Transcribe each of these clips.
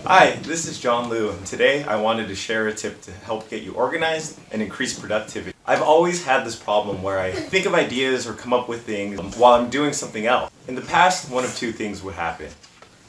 Hi, this is John Liu, and today I wanted to share a tip to help get you organized and increase productivity. I've always had this problem where I think of ideas or come up with things while I'm doing something else. In the past, one of two things would happen.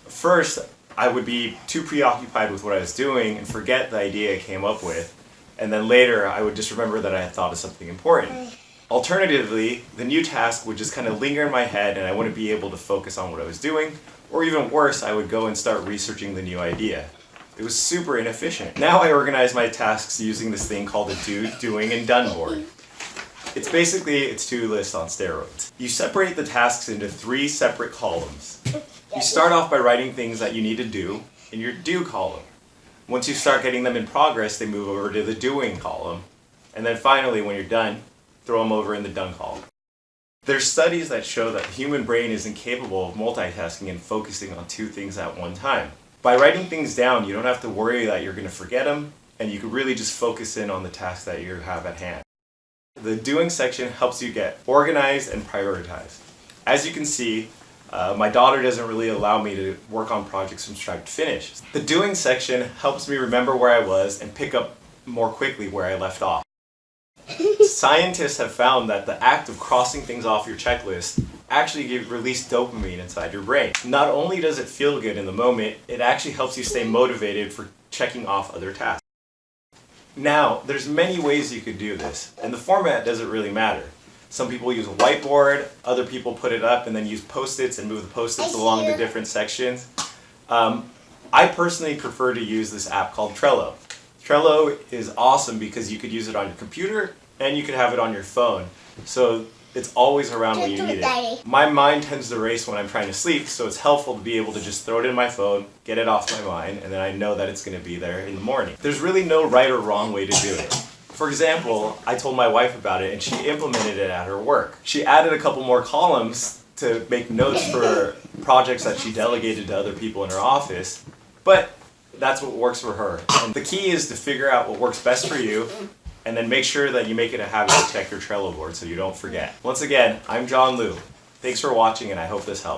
First, I would be too preoccupied with what I was doing and forget the idea I came up with, and then later I would just remember that I had thought of something important. Alternatively, the new task would just kind of linger in my head and I wouldn't be able to focus on what I was doing, or even worse, I would go and start researching the new idea. It was super inefficient. Now I organize my tasks using this thing called a do, doing, and done board. It's basically a to-do list on steroids. You separate the tasks into 3 separate columns. You start off by writing things that you need to do in your do column. Once you start getting them in progress, they move over to the doing column. And then finally, when you're done, throw them over in the done column. There's studies that show that the human brain is incapable of multitasking and focusing on 2 things at one time. By writing things down, you don't have to worry that you're going to forget them, and you can really just focus in on the task that you have at hand. The doing section helps you get organized and prioritized. As you can see, my daughter doesn't really allow me to work on projects from start to finish. The doing section helps me remember where I was and pick up more quickly where I left off. Scientists have found that the act of crossing things off your checklist actually release dopamine inside your brain. Not only does it feel good in the moment, it actually helps you stay motivated for checking off other tasks. Now, there's many ways you could do this, and the format doesn't really matter. Some people use a whiteboard, other people put it up and then use post-its and move the post-its along the different sections. I personally prefer to use this app called Trello. Trello is awesome because you could use it on your computer and you could have it on your phone. So it's always around when you need it. My mind tends to race when I'm trying to sleep, so it's helpful to be able to just throw it in my phone, get it off my mind, and then I know that it's going to be there in the morning. There's really no right or wrong way to do it. For example, I told my wife about it and she implemented it at her work. She added a couple more columns to make notes for projects that she delegated to other people in her office, but that's what works for her. And the key is to figure out what works best for you and then make sure that you make it a habit to check your Trello board so you don't forget. Once again, I'm John Liu. Thanks for watching and I hope this helped.